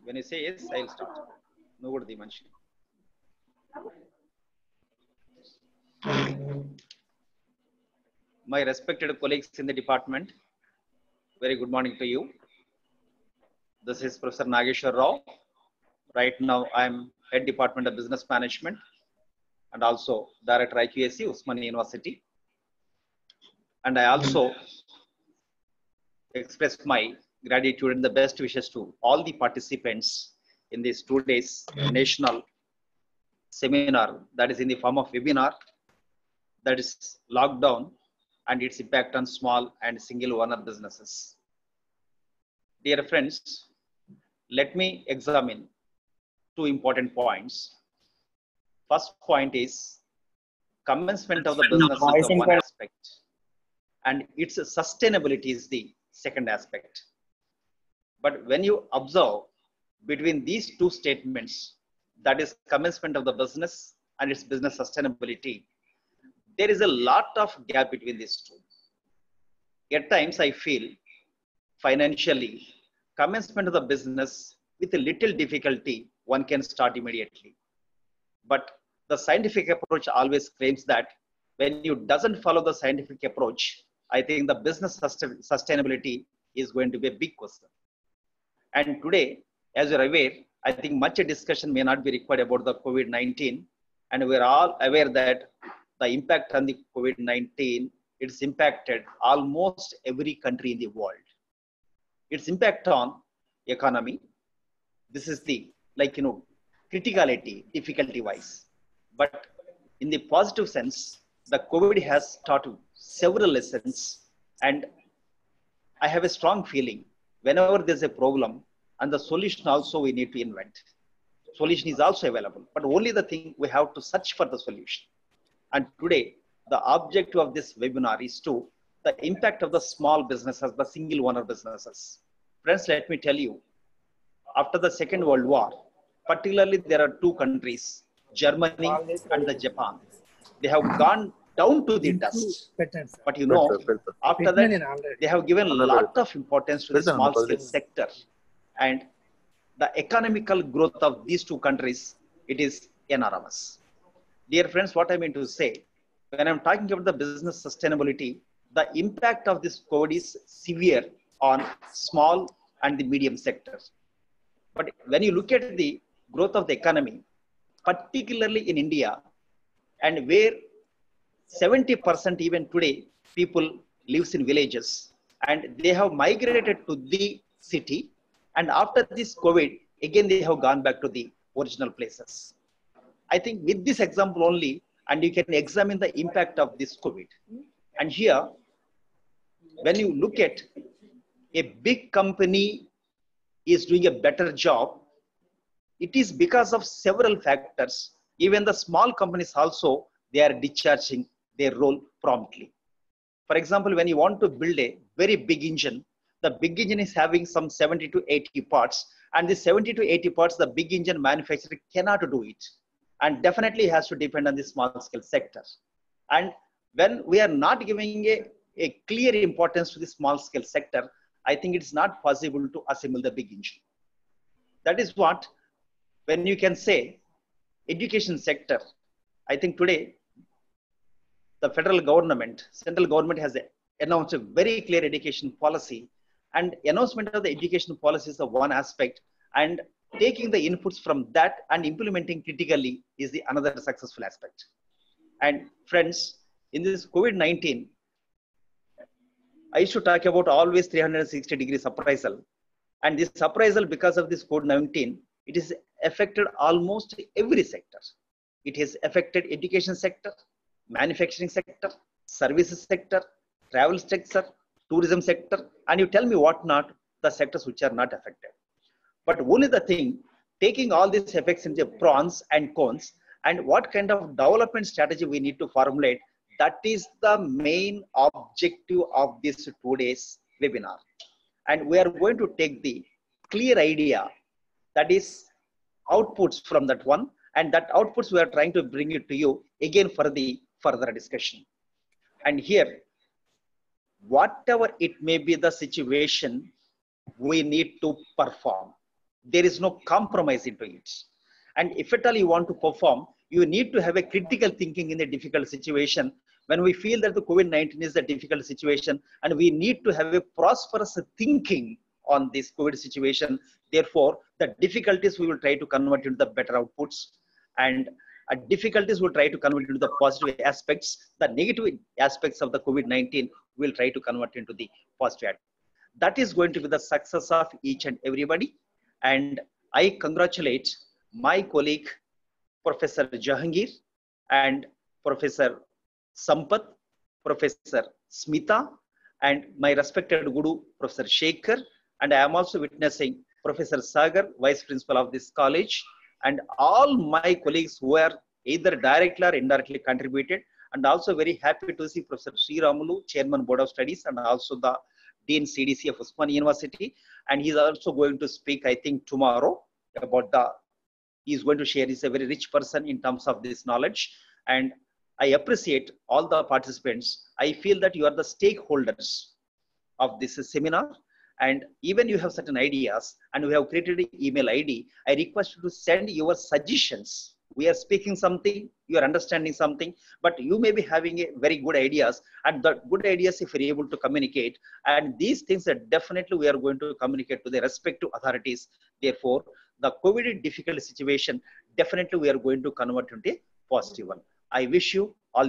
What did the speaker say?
When you say yes, I'll start. No good, Dimanshi. My respected colleagues in the department, very good morning to you. This is Professor Nageshwar Rao. Right now, I'm Head Department of Business Management and also Director IQAC, Usmania University. And I also express my gratitude and the best wishes to all the participants in this 2 days national seminar that is in the form of webinar that is lockdown and its impact on small and single owner businesses. Dear friends, let me examine 2 important points. First point is commencement of the business is the one aspect and its sustainability is the second aspect. But when you observe between these 2 statements, that is commencement of the business and its business sustainability, there is a lot of gap between these 2. At times I feel financially, commencement of the business with a little difficulty, one can start immediately. But the scientific approach always claims that when you doesn't follow the scientific approach, I think the business sustainability is going to be a big question. And today, as you're aware, I think much discussion may not be required about the COVID-19. And we're all aware that the impact on the COVID-19, it's impacted almost every country in the world. Its impact on economy, this is the, criticality, difficulty wise. But in the positive sense, the COVID has taught several lessons. And I have a strong feeling whenever there's a problem and the solution also we need to invent. Solution is also available, but only the thing we have to search for the solution. And today, the objective of this webinar is to the impact of the small businesses, the single owner businesses. Friends, let me tell you, after the Second World War, particularly there are 2 countries, Germany and the Japan. They have gone down to the dust. But you know, after that, they have given a lot of importance to the small scale sector. And the economical growth of these 2 countries, it is enormous. Dear friends, what I mean to say, when I'm talking about the business sustainability, the impact of this COVID is severe on small and the medium sector. But when you look at the growth of the economy, particularly in India, and where 70% even today people lives in villages and they have migrated to the city, and after this COVID, again they have gone back to the original places. I think with this example only, and you can examine the impact of this COVID. And here, when you look at a big company is doing a better job, it is because of several factors. Even the small companies also, they are discharging their role promptly. For example, when you want to build a very big engine, the big engine is having some 70 to 80 parts, and the 70 to 80 parts, the big engine manufacturer cannot do it, and definitely has to depend on the small scale sector. And when we are not giving a clear importance to the small scale sector, I think it's not possible to assemble the big engine. That is what, when you can say education sector, I think today the federal government, central government has announced a very clear education policy, and announcement of the education policy is the one aspect, and taking the inputs from that and implementing critically is the another successful aspect. And friends, in this COVID-19, I used to talk about always 360 degrees appraisal. And this appraisal, because of this COVID-19, it is affected almost every sector. It has affected education sector, manufacturing sector, services sector, travel sector, tourism sector, and you tell me what not, the sectors which are not affected. But only the thing, taking all these effects into pros and cons, and what kind of development strategy we need to formulate, that is the main objective of this 2 days webinar. And we are going to take the clear idea, that is outputs from that one, and that outputs we are trying to bring it to you again for the further discussion. And here, whatever it may be the situation, we need to perform. There is no compromise into it. And if at all you want to perform, you need to have a critical thinking in a difficult situation. When we feel that the COVID-19 is a difficult situation, and we need to have a prosperous thinking on this COVID situation. Therefore, the difficulties we will try to convert into the better outputs, and difficulties will try to convert into the positive aspects. The negative aspects of the COVID-19 will try to convert into the positive. That is going to be the success of each and everybody. And I congratulate my colleague, Professor Jahangir, and Professor Sampath, Professor Smita, and my respected Guru, Professor Shekhar. And I am also witnessing Professor Sagar, Vice Principal of this college, and all my colleagues who are either directly or indirectly contributed. And also very happy to see Professor Sri Ramulu, Chairman Board of Studies, and also the Dean CDC of Osmania University. And he's also going to speak, I think, tomorrow about the, he's going to share, he's a very rich person in terms of this knowledge. And I appreciate all the participants. I feel that you are the stakeholders of this seminar. And even you have certain ideas and we have created an email ID, I request you to send your suggestions. We are speaking something, you are understanding something, but you may be having a very good ideas, and the good ideas if you're able to communicate, and these things that definitely we are going to communicate to the respective authorities. Therefore, the COVID difficult situation, definitely we are going to convert into a positive one. I wish you all